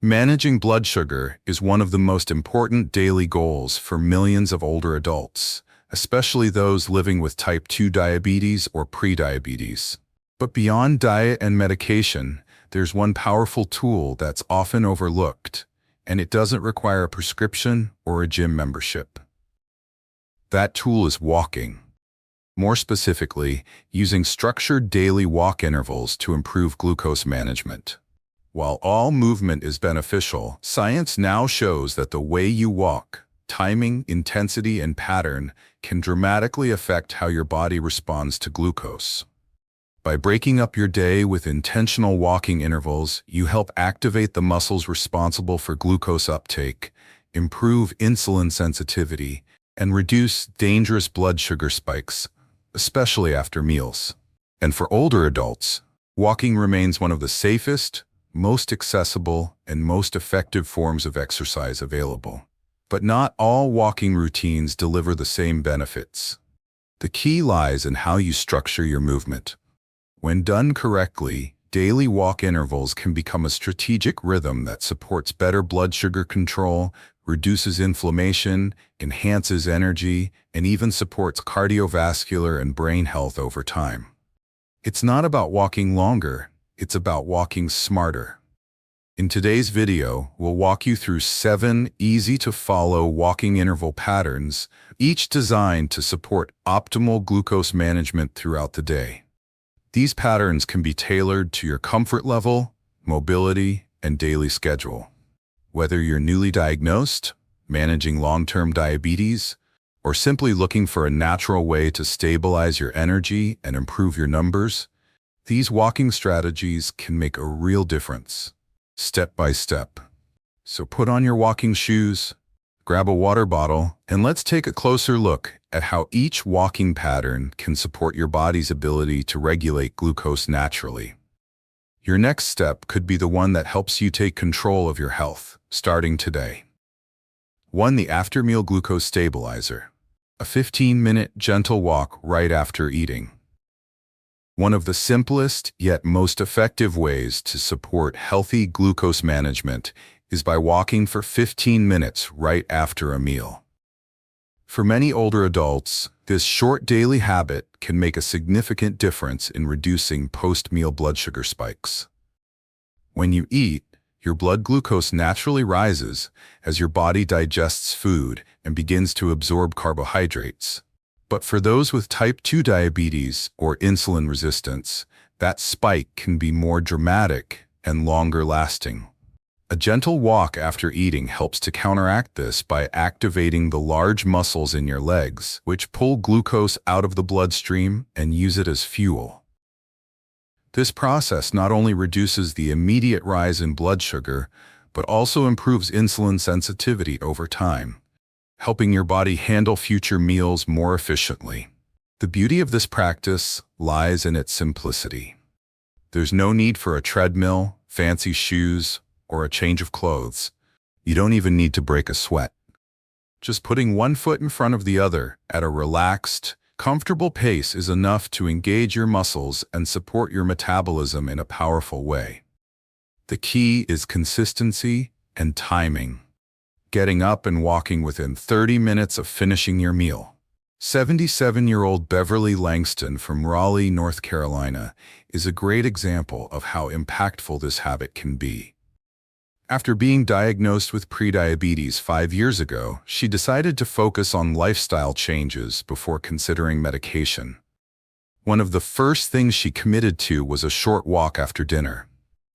Managing blood sugar is one of the most important daily goals for millions of older adults, especially those living with type 2 diabetes or prediabetes. But beyond diet and medication, there's one powerful tool that's often overlooked, and it doesn't require a prescription or a gym membership. That tool is walking. More specifically, using structured daily walk intervals to improve glucose management. While all movement is beneficial, science now shows that the way you walk, timing, intensity, and pattern can dramatically affect how your body responds to glucose. By breaking up your day with intentional walking intervals, you help activate the muscles responsible for glucose uptake, improve insulin sensitivity, and reduce dangerous blood sugar spikes, especially after meals. And for older adults, walking remains one of the safest, most accessible, and most effective forms of exercise available. But not all walking routines deliver the same benefits. The key lies in how you structure your movement. When done correctly, daily walk intervals can become a strategic rhythm that supports better blood sugar control, reduces inflammation, enhances energy, and even supports cardiovascular and brain health over time. It's not about walking longer, it's about walking smarter. In today's video, we'll walk you through 7 easy-to-follow walking interval patterns, each designed to support optimal glucose management throughout the day. These patterns can be tailored to your comfort level, mobility, and daily schedule. Whether you're newly diagnosed, managing long-term diabetes, or simply looking for a natural way to stabilize your energy and improve your numbers, these walking strategies can make a real difference, step by step. So put on your walking shoes, grab a water bottle, and let's take a closer look at how each walking pattern can support your body's ability to regulate glucose naturally. Your next step could be the one that helps you take control of your health, starting today. 1. The after-meal glucose stabilizer. A 15-minute gentle walk right after eating. One of the simplest yet most effective ways to support healthy glucose management is by walking for 15 minutes right after a meal. For many older adults, this short daily habit can make a significant difference in reducing post-meal blood sugar spikes. When you eat, your blood glucose naturally rises as your body digests food and begins to absorb carbohydrates. But for those with type 2 diabetes or insulin resistance, that spike can be more dramatic and longer lasting. A gentle walk after eating helps to counteract this by activating the large muscles in your legs, which pull glucose out of the bloodstream and use it as fuel. This process not only reduces the immediate rise in blood sugar, but also improves insulin sensitivity over time, helping your body handle future meals more efficiently. The beauty of this practice lies in its simplicity. There's no need for a treadmill, fancy shoes, or a change of clothes. You don't even need to break a sweat. Just putting one foot in front of the other at a relaxed, comfortable pace is enough to engage your muscles and support your metabolism in a powerful way. The key is consistency and timing. Getting up and walking within 30 minutes of finishing your meal. 77-year-old Beverly Langston from Raleigh, North Carolina, is a great example of how impactful this habit can be. After being diagnosed with prediabetes 5 years ago, she decided to focus on lifestyle changes before considering medication. One of the first things she committed to was a short walk after dinner.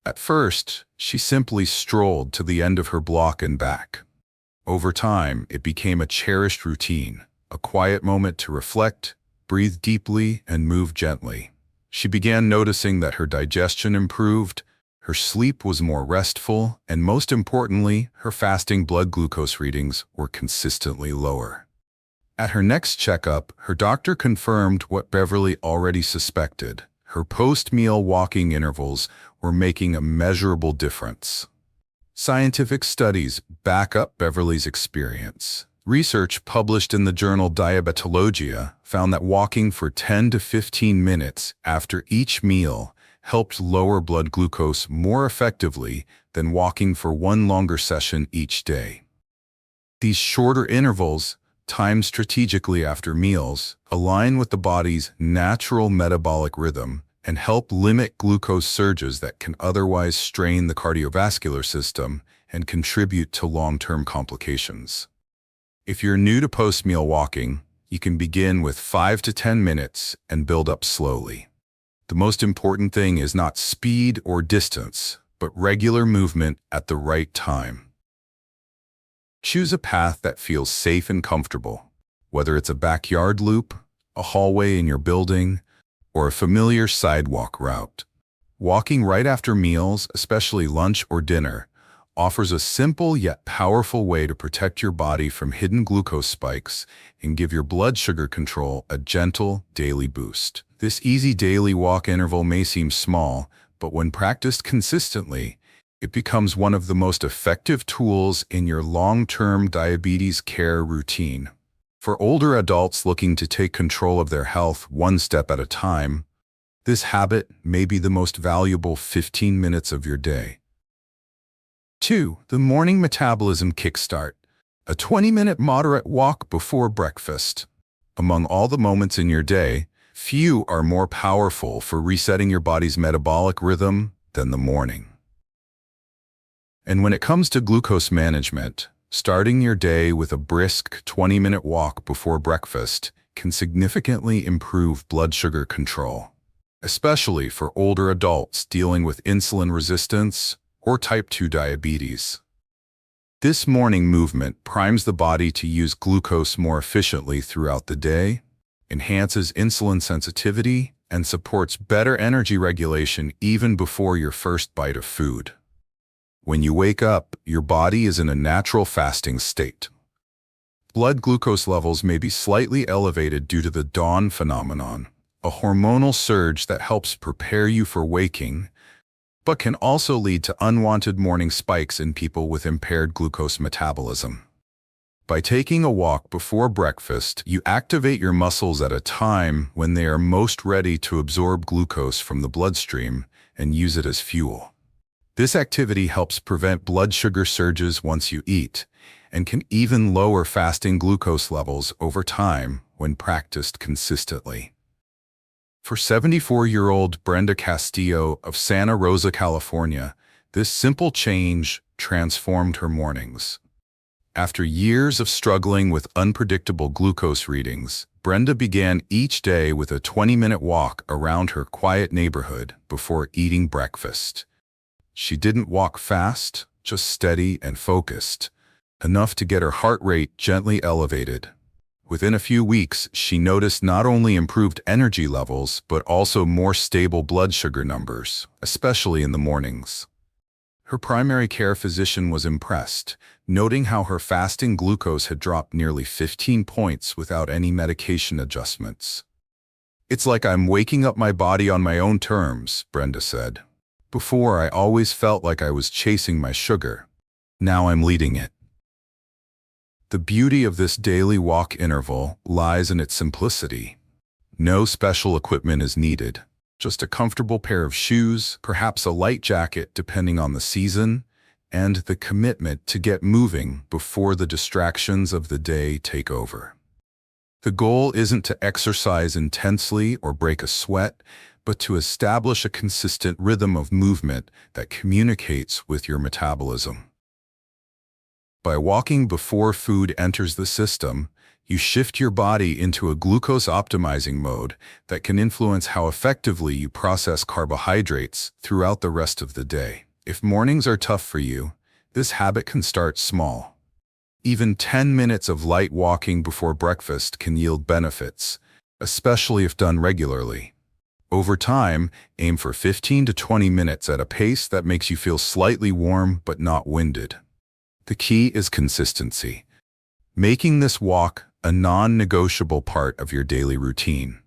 At first, she simply strolled to the end of her block and back. Over time, it became a cherished routine, a quiet moment to reflect, breathe deeply, and move gently. She began noticing that her digestion improved, her sleep was more restful, and most importantly, her fasting blood glucose readings were consistently lower. At her next checkup, her doctor confirmed what Beverly already suspected. Her post-meal walking intervals were making a measurable difference. Scientific studies back up Beverly's experience. Research published in the journal Diabetologia found that walking for 10 to 15 minutes after each meal helped lower blood glucose more effectively than walking for one longer session each day. These shorter intervals, timed strategically after meals, align with the body's natural metabolic rhythm and help limit glucose surges that can otherwise strain the cardiovascular system and contribute to long-term complications. If you're new to post-meal walking, you can begin with 5 to 10 minutes and build up slowly. The most important thing is not speed or distance, but regular movement at the right time. Choose a path that feels safe and comfortable, whether it's a backyard loop, a hallway in your building, or a familiar sidewalk route. Walking right after meals, especially lunch or dinner, offers a simple yet powerful way to protect your body from hidden glucose spikes and give your blood sugar control a gentle daily boost. This easy daily walk interval may seem small, but when practiced consistently, it becomes one of the most effective tools in your long-term diabetes care routine. For older adults looking to take control of their health one step at a time, this habit may be the most valuable 15 minutes of your day. 2. The Morning Metabolism Kickstart, a 20-minute moderate walk before breakfast. Among all the moments in your day, few are more powerful for resetting your body's metabolic rhythm than the morning. And when it comes to glucose management, starting your day with a brisk 20-minute walk before breakfast can significantly improve blood sugar control, especially for older adults dealing with insulin resistance or type 2 diabetes. This morning movement primes the body to use glucose more efficiently throughout the day, enhances insulin sensitivity, and supports better energy regulation even before your first bite of food. When you wake up, your body is in a natural fasting state. Blood glucose levels may be slightly elevated due to the dawn phenomenon, a hormonal surge that helps prepare you for waking, but can also lead to unwanted morning spikes in people with impaired glucose metabolism. By taking a walk before breakfast, you activate your muscles at a time when they are most ready to absorb glucose from the bloodstream and use it as fuel. This activity helps prevent blood sugar surges once you eat, and can even lower fasting glucose levels over time when practiced consistently. For 74-year-old Brenda Castillo of Santa Rosa, California, this simple change transformed her mornings. After years of struggling with unpredictable glucose readings, Brenda began each day with a 20-minute walk around her quiet neighborhood before eating breakfast. She didn't walk fast, just steady and focused, enough to get her heart rate gently elevated. Within a few weeks, she noticed not only improved energy levels, but also more stable blood sugar numbers, especially in the mornings. Her primary care physician was impressed, noting how her fasting glucose had dropped nearly 15 points without any medication adjustments. "It's like I'm waking up my body on my own terms," Brenda said. "Before, I always felt like I was chasing my sugar. Now I'm leading it." The beauty of this daily walk interval lies in its simplicity. No special equipment is needed, just a comfortable pair of shoes, perhaps a light jacket depending on the season, and the commitment to get moving before the distractions of the day take over. The goal isn't to exercise intensely or break a sweat, but to establish a consistent rhythm of movement that communicates with your metabolism. By walking before food enters the system, you shift your body into a glucose-optimizing mode that can influence how effectively you process carbohydrates throughout the rest of the day. If mornings are tough for you, this habit can start small. Even 10 minutes of light walking before breakfast can yield benefits, especially if done regularly. Over time, aim for 15 to 20 minutes at a pace that makes you feel slightly warm but not winded. The key is consistency, making this walk a non-negotiable part of your daily routine.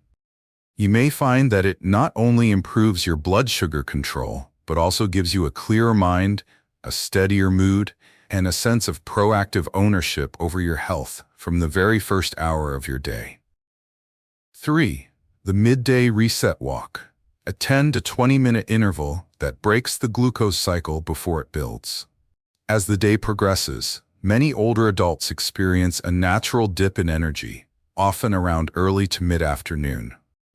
You may find that it not only improves your blood sugar control, but also gives you a clearer mind, a steadier mood, and a sense of proactive ownership over your health from the very first hour of your day. 3. The Midday Reset Walk, a 10 to 20-minute interval that breaks the glucose cycle before it builds. As the day progresses, many older adults experience a natural dip in energy, often around early to mid-afternoon.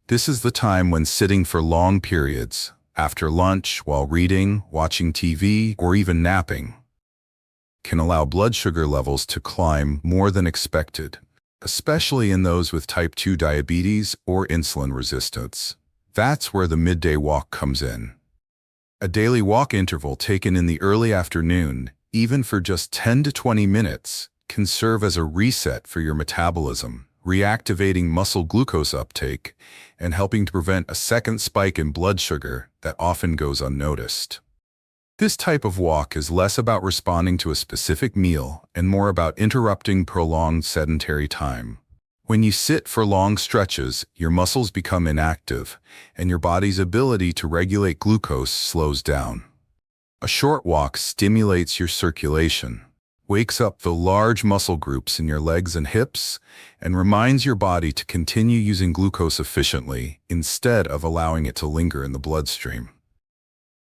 This is the time when sitting for long periods, after lunch, while reading, watching TV, or even napping, can allow blood sugar levels to climb more than expected, especially in those with type 2 diabetes or insulin resistance. That's where the midday walk comes in. A daily walk interval taken in the early afternoon, even for just 10 to 20 minutes, can serve as a reset for your metabolism, reactivating muscle glucose uptake and helping to prevent a second spike in blood sugar that often goes unnoticed. This type of walk is less about responding to a specific meal and more about interrupting prolonged sedentary time. When you sit for long stretches, your muscles become inactive, and your body's ability to regulate glucose slows down. A short walk stimulates your circulation, wakes up the large muscle groups in your legs and hips, and reminds your body to continue using glucose efficiently instead of allowing it to linger in the bloodstream.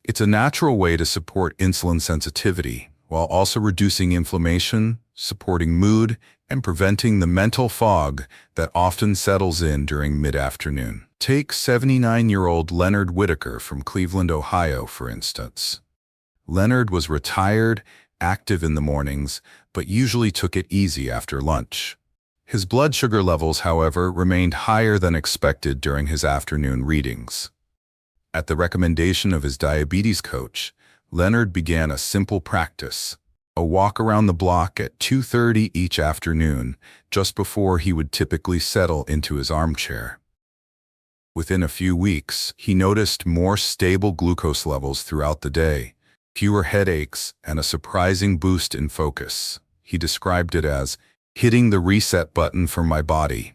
It's a natural way to support insulin sensitivity, while also reducing inflammation, supporting mood, and preventing the mental fog that often settles in during mid-afternoon. Take 79-year-old Leonard Whitaker from Cleveland, Ohio, for instance. Leonard was retired, active in the mornings, but usually took it easy after lunch. His blood sugar levels, however, remained higher than expected during his afternoon readings. At the recommendation of his diabetes coach, Leonard began a simple practice: a walk around the block at 2:30 each afternoon, just before he would typically settle into his armchair. Within a few weeks, he noticed more stable glucose levels throughout the day, fewer headaches, and a surprising boost in focus. He described it as hitting the reset button for my body.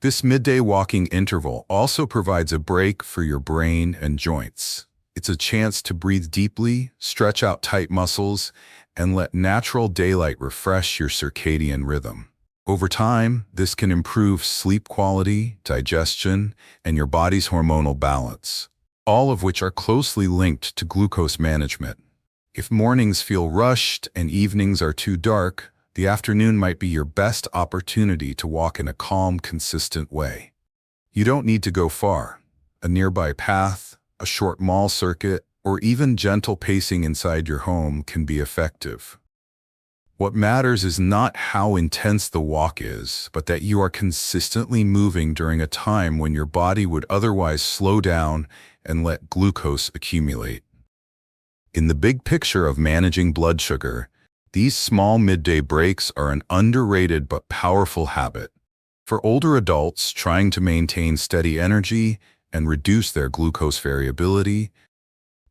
This midday walking interval also provides a break for your brain and joints. It's a chance to breathe deeply, stretch out tight muscles, and let natural daylight refresh your circadian rhythm. Over time, this can improve sleep quality, digestion, and your body's hormonal balance, all of which are closely linked to glucose management. If mornings feel rushed and evenings are too dark, the afternoon might be your best opportunity to walk in a calm, consistent way. You don't need to go far. A nearby path, a short mall circuit, or even gentle pacing inside your home can be effective. What matters is not how intense the walk is, but that you are consistently moving during a time when your body would otherwise slow down and let glucose accumulate. In the big picture of managing blood sugar, these small midday breaks are an underrated but powerful habit. For older adults trying to maintain steady energy and reduce their glucose variability,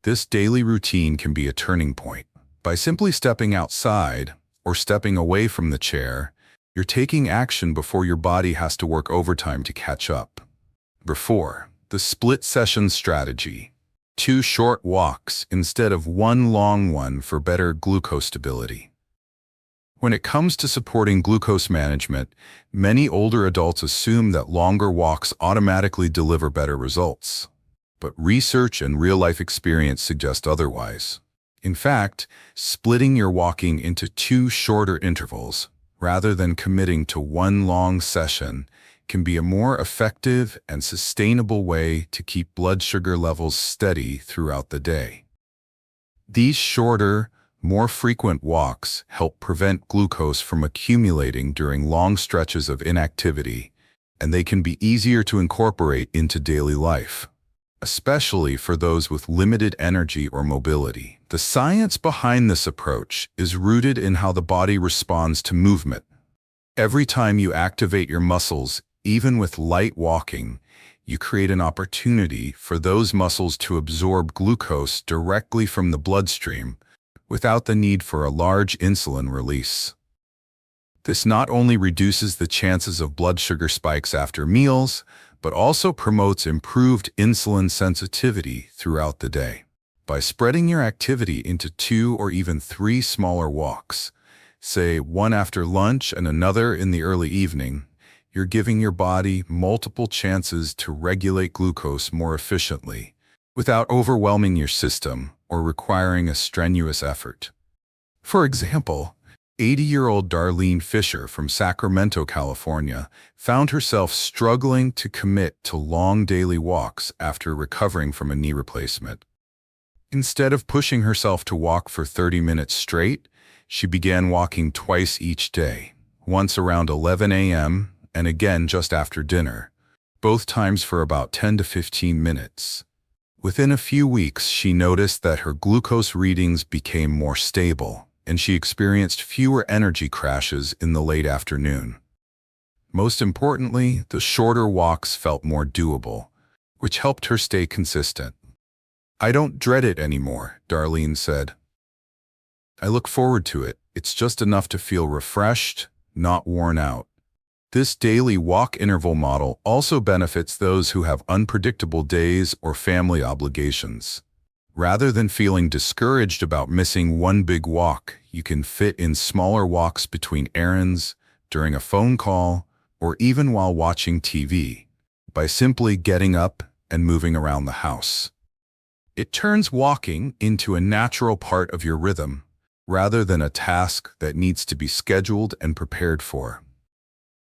this daily routine can be a turning point. By simply stepping outside or stepping away from the chair, you're taking action before your body has to work overtime to catch up. Before, the split session strategy. 2 short walks instead of 1 long one for better glucose stability. When it comes to supporting glucose management, many older adults assume that longer walks automatically deliver better results. But research and real-life experience suggest otherwise. In fact, splitting your walking into 2 shorter intervals, rather than committing to 1 long session, can be a more effective and sustainable way to keep blood sugar levels steady throughout the day. These shorter, more frequent walks help prevent glucose from accumulating during long stretches of inactivity, and they can be easier to incorporate into daily life, especially for those with limited energy or mobility. The science behind this approach is rooted in how the body responds to movement. Every time you activate your muscles, even with light walking, you create an opportunity for those muscles to absorb glucose directly from the bloodstream without the need for a large insulin release. This not only reduces the chances of blood sugar spikes after meals, but also promotes improved insulin sensitivity throughout the day. By spreading your activity into 2 or even 3 smaller walks, say one after lunch and another in the early evening, You're giving your body multiple chances to regulate glucose more efficiently, without overwhelming your system or requiring a strenuous effort. For example, 80-year-old Darlene Fisher from Sacramento, California, found herself struggling to commit to long daily walks after recovering from a knee replacement. Instead of pushing herself to walk for 30 minutes straight, she began walking twice each day, once around 11 a.m. and again just after dinner, both times for about 10 to 15 minutes. Within a few weeks, she noticed that her glucose readings became more stable, and she experienced fewer energy crashes in the late afternoon. Most importantly, the shorter walks felt more doable, which helped her stay consistent. "I don't dread it anymore," Darlene said. "I look forward to it. It's just enough to feel refreshed, not worn out." This daily walk interval model also benefits those who have unpredictable days or family obligations. Rather than feeling discouraged about missing one big walk, you can fit in smaller walks between errands, during a phone call, or even while watching TV, by simply getting up and moving around the house. It turns walking into a natural part of your rhythm, rather than a task that needs to be scheduled and prepared for.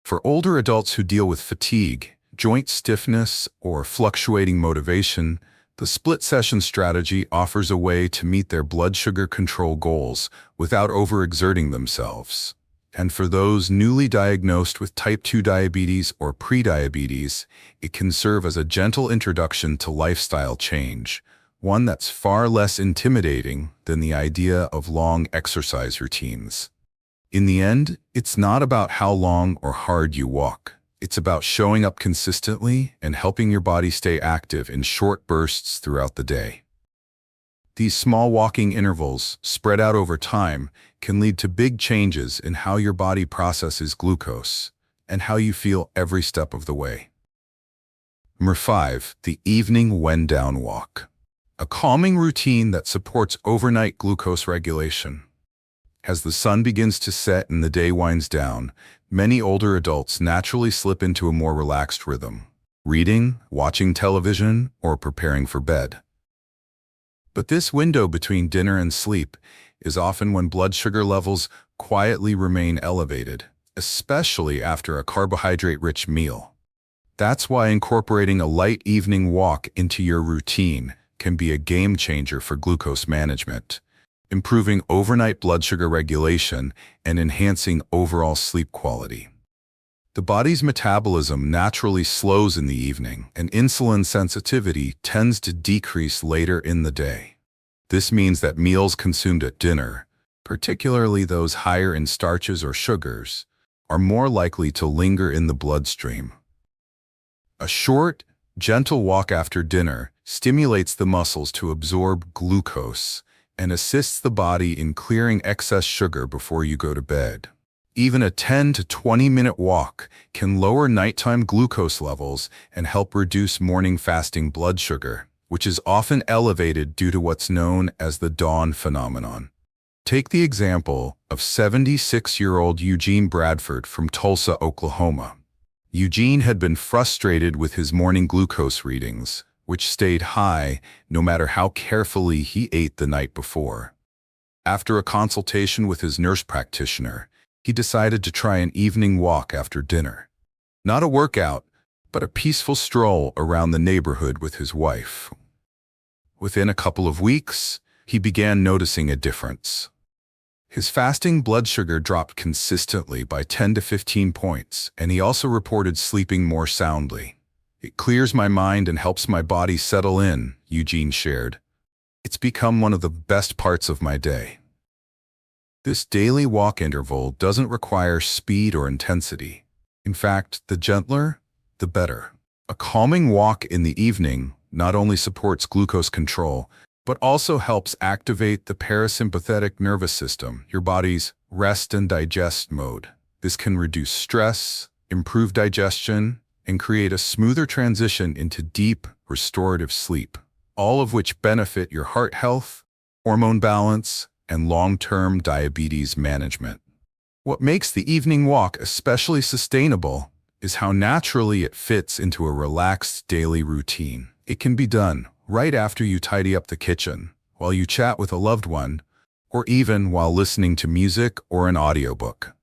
For older adults who deal with fatigue, joint stiffness, or fluctuating motivation, the split-session strategy offers a way to meet their blood sugar control goals without overexerting themselves. And for those newly diagnosed with type 2 diabetes or prediabetes, it can serve as a gentle introduction to lifestyle change, one that's far less intimidating than the idea of long exercise routines. In the end, it's not about how long or hard you walk. It's about showing up consistently and helping your body stay active in short bursts throughout the day. These small walking intervals, spread out over time, can lead to big changes in how your body processes glucose and how you feel every step of the way. Number 5, the evening wind-down walk. A calming routine that supports overnight glucose regulation. As the sun begins to set and the day winds down, many older adults naturally slip into a more relaxed rhythm, reading, watching television, or preparing for bed. But this window between dinner and sleep is often when blood sugar levels quietly remain elevated, especially after a carbohydrate-rich meal. That's why incorporating a light evening walk into your routine can be a game changer for glucose management, improving overnight blood sugar regulation and enhancing overall sleep quality. The body's metabolism naturally slows in the evening, and insulin sensitivity tends to decrease later in the day. This means that meals consumed at dinner, particularly those higher in starches or sugars, are more likely to linger in the bloodstream. A short, gentle walk after dinner stimulates the muscles to absorb glucose and assists the body in clearing excess sugar before you go to bed. Even a 10 to 20-minute walk can lower nighttime glucose levels and help reduce morning fasting blood sugar, which is often elevated due to what's known as the dawn phenomenon. Take the example of 76-year-old Eugene Bradford from Tulsa, Oklahoma. Eugene had been frustrated with his morning glucose readings, which stayed high no matter how carefully he ate the night before. After a consultation with his nurse practitioner, he decided to try an evening walk after dinner. Not a workout, but a peaceful stroll around the neighborhood with his wife. Within a couple of weeks, he began noticing a difference. His fasting blood sugar dropped consistently by 10 to 15 points, and he also reported sleeping more soundly. "It clears my mind and helps my body settle in," Eugene shared. "It's become one of the best parts of my day." This daily walk interval doesn't require speed or intensity. In fact, the gentler, the better. A calming walk in the evening not only supports glucose control, but also helps activate the parasympathetic nervous system, your body's rest and digest mode. This can reduce stress, improve digestion, and create a smoother transition into deep, restorative sleep, all of which benefit your heart health, hormone balance, and long-term diabetes management. What makes the evening walk especially sustainable is how naturally it fits into a relaxed daily routine. It can be done right after you tidy up the kitchen, while you chat with a loved one, or even while listening to music or an audiobook.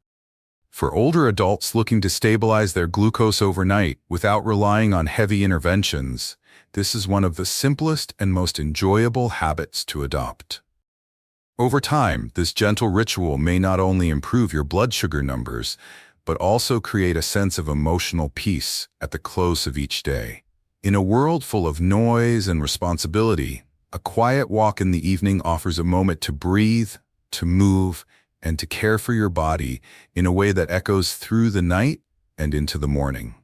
For older adults looking to stabilize their glucose overnight without relying on heavy interventions, this is one of the simplest and most enjoyable habits to adopt. Over time, this gentle ritual may not only improve your blood sugar numbers, but also create a sense of emotional peace at the close of each day. In a world full of noise and responsibility, a quiet walk in the evening offers a moment to breathe, to move, and to care for your body in a way that echoes through the night and into the morning.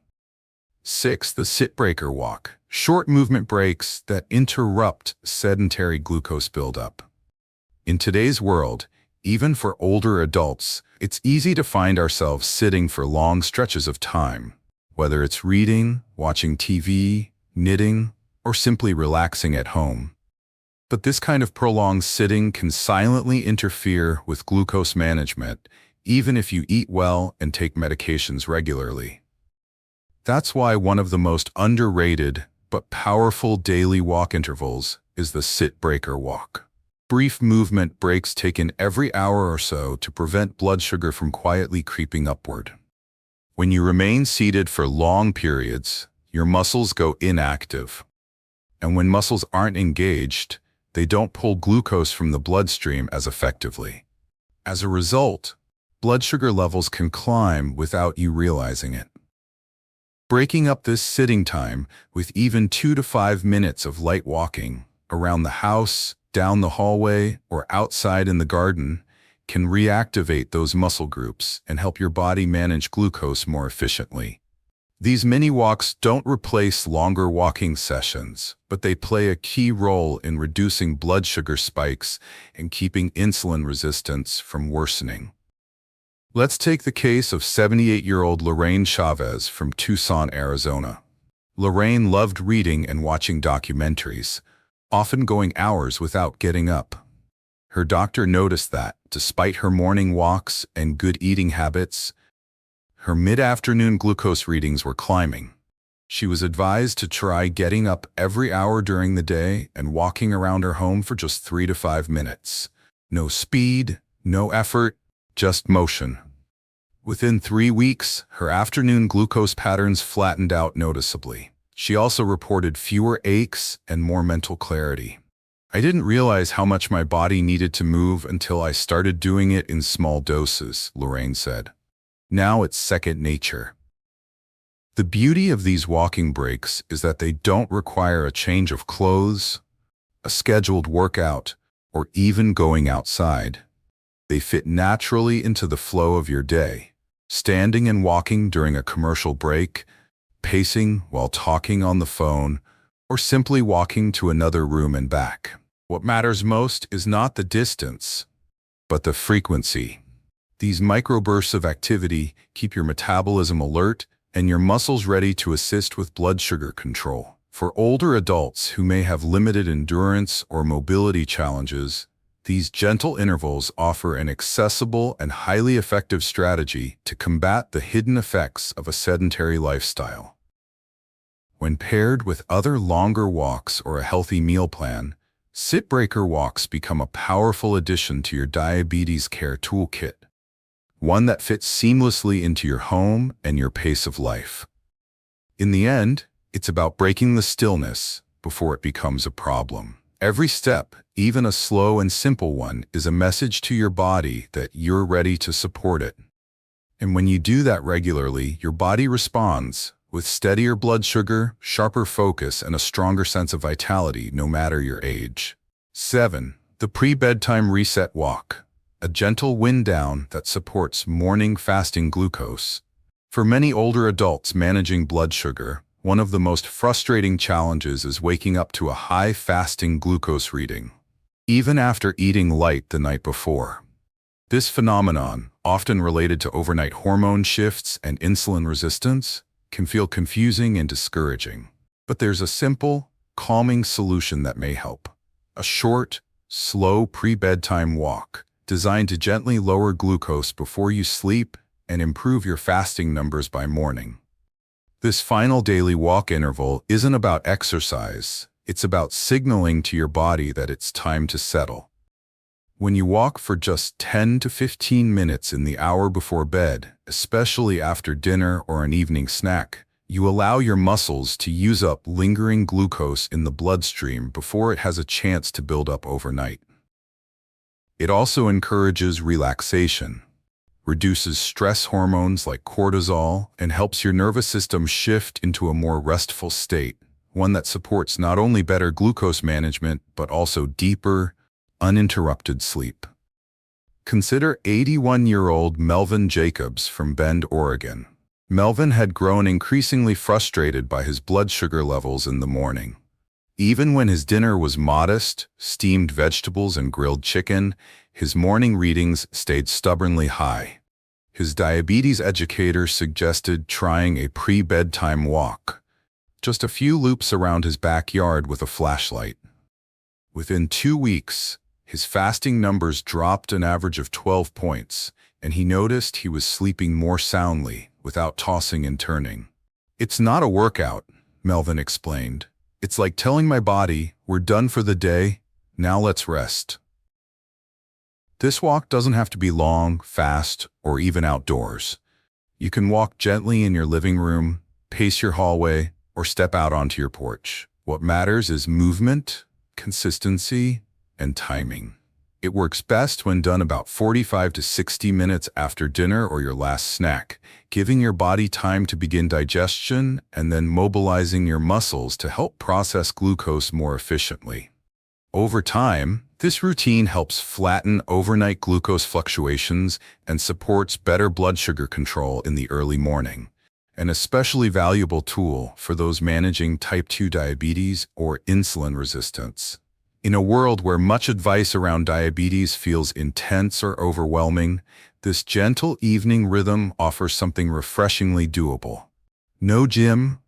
6. The Sit Breaker Walk. Short movement breaks that interrupt sedentary glucose buildup. In today's world, even for older adults, it's easy to find ourselves sitting for long stretches of time, whether it's reading, watching TV, knitting, or simply relaxing at home. But this kind of prolonged sitting can silently interfere with glucose management, even if you eat well and take medications regularly. That's why one of the most underrated but powerful daily walk intervals is the Sit Breaker Walk. Brief movement breaks taken every hour or so to prevent blood sugar from quietly creeping upward. When you remain seated for long periods, your muscles go inactive. And when muscles aren't engaged, they don't pull glucose from the bloodstream as effectively. As a result, blood sugar levels can climb without you realizing it. Breaking up this sitting time with even 2 to 5 minutes of light walking around the house, down the hallway, or outside in the garden can reactivate those muscle groups and help your body manage glucose more efficiently. These mini walks don't replace longer walking sessions, but they play a key role in reducing blood sugar spikes and keeping insulin resistance from worsening. Let's take the case of 78-year-old Lorraine Chavez from Tucson, Arizona. Lorraine loved reading and watching documentaries, often going hours without getting up. Her doctor noticed that, despite her morning walks and good eating habits, her mid-afternoon glucose readings were climbing. She was advised to try getting up every hour during the day and walking around her home for just 3 to 5 minutes. No speed, no effort, just motion. Within 3 weeks, her afternoon glucose patterns flattened out noticeably. She also reported fewer aches and more mental clarity. I didn't realize how much my body needed to move until I started doing it in small doses, Lorraine said. Now it's second nature. The beauty of these walking breaks is that they don't require a change of clothes, a scheduled workout, or even going outside. They fit naturally into the flow of your day. Standing and walking during a commercial break, pacing while talking on the phone, or simply walking to another room and back. What matters most is not the distance, but the frequency. These microbursts of activity keep your metabolism alert and your muscles ready to assist with blood sugar control. For older adults who may have limited endurance or mobility challenges, these gentle intervals offer an accessible and highly effective strategy to combat the hidden effects of a sedentary lifestyle. When paired with other longer walks or a healthy meal plan, Sit Breaker walks become a powerful addition to your diabetes care toolkit, one that fits seamlessly into your home and your pace of life. In the end, it's about breaking the stillness before it becomes a problem. Every step, even a slow and simple one, is a message to your body that you're ready to support it. And when you do that regularly, your body responds with steadier blood sugar, sharper focus, and a stronger sense of vitality no matter your age. 7. The Pre-Bedtime Reset Walk. A gentle wind down that supports morning fasting glucose. For many older adults managing blood sugar, one of the most frustrating challenges is waking up to a high fasting glucose reading, even after eating light the night before. This phenomenon, often related to overnight hormone shifts and insulin resistance, can feel confusing and discouraging. But there's a simple, calming solution that may help. A short, slow pre-bedtime walk designed to gently lower glucose before you sleep and improve your fasting numbers by morning. This final daily walk interval isn't about exercise. It's about signaling to your body that it's time to settle. When you walk for just 10 to 15 minutes in the hour before bed, especially after dinner or an evening snack, you allow your muscles to use up lingering glucose in the bloodstream before it has a chance to build up overnight. It also encourages relaxation, reduces stress hormones like cortisol, and helps your nervous system shift into a more restful state, one that supports not only better glucose management but also deeper, uninterrupted sleep. Consider 81-year-old Melvin Jacobs from Bend, Oregon. Melvin had grown increasingly frustrated by his blood sugar levels in the morning. Even when his dinner was modest, steamed vegetables and grilled chicken, his morning readings stayed stubbornly high. His diabetes educator suggested trying a pre-bedtime walk, just a few loops around his backyard with a flashlight. Within 2 weeks, his fasting numbers dropped an average of 12 points, and he noticed he was sleeping more soundly without tossing and turning. "It's not a workout," Melvin explained. "It's like telling my body, we're done for the day, now let's rest." This walk doesn't have to be long, fast, or even outdoors. You can walk gently in your living room, pace your hallway, or step out onto your porch. What matters is movement, consistency, and timing. It works best when done about 45 to 60 minutes after dinner or your last snack, giving your body time to begin digestion and then mobilizing your muscles to help process glucose more efficiently. Over time, this routine helps flatten overnight glucose fluctuations and supports better blood sugar control in the early morning, an especially valuable tool for those managing type 2 diabetes or insulin resistance. In a world where much advice around diabetes feels intense or overwhelming, this gentle evening rhythm offers something refreshingly doable. No gym,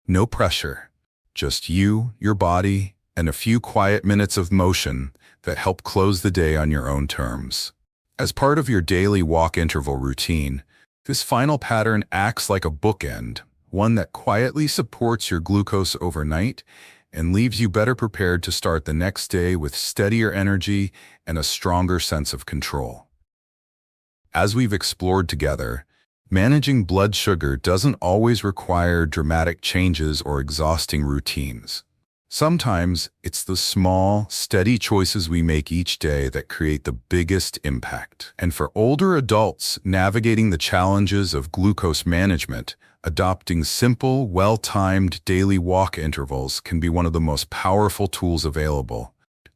no pressure, just you, your body, and a few quiet minutes of motion that help close the day on your own terms. As part of your daily walk interval routine, this final pattern acts like a bookend, one that quietly supports your glucose overnight and leaves you better prepared to start the next day with steadier energy and a stronger sense of control. As we've explored together, managing blood sugar doesn't always require dramatic changes or exhausting routines. Sometimes it's the small, steady choices we make each day that create the biggest impact. And for older adults navigating the challenges of glucose management, adopting simple, well-timed daily walk intervals can be one of the most powerful tools available.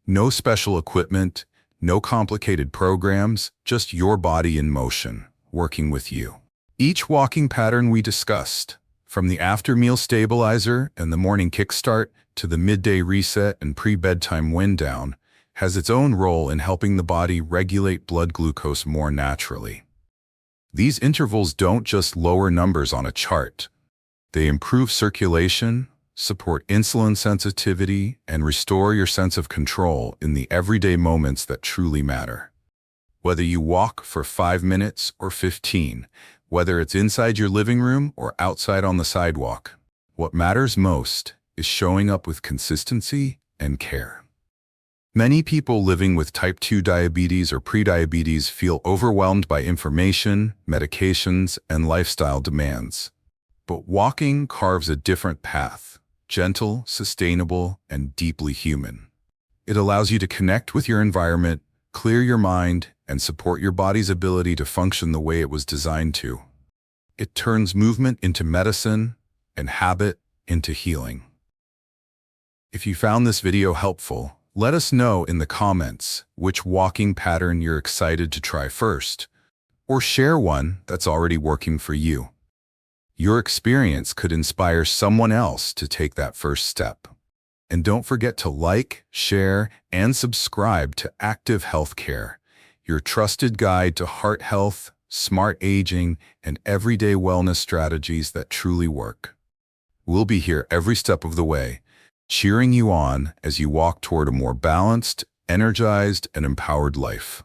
No special equipment, no complicated programs, just your body in motion, working with you. Each walking pattern we discussed, from the after-meal stabilizer and the morning kickstart to the midday reset and pre-bedtime wind down, has its own role in helping the body regulate blood glucose more naturally. These intervals don't just lower numbers on a chart. They improve circulation, support insulin sensitivity, and restore your sense of control in the everyday moments that truly matter. Whether you walk for 5 minutes or 15, whether it's inside your living room or outside on the sidewalk, what matters most is showing up with consistency and care. Many people living with type 2 diabetes or prediabetes feel overwhelmed by information, medications, and lifestyle demands. But walking carves a different path, gentle, sustainable, and deeply human. It allows you to connect with your environment, clear your mind, and support your body's ability to function the way it was designed to. It turns movement into medicine and habit into healing. If you found this video helpful, let us know in the comments which walking pattern you're excited to try first, or share one that's already working for you. Your experience could inspire someone else to take that first step. And don't forget to like, share, and subscribe to Active Healthcare, your trusted guide to heart health, smart aging, and everyday wellness strategies that truly work. We'll be here every step of the way, cheering you on as you walk toward a more balanced, energized, and empowered life.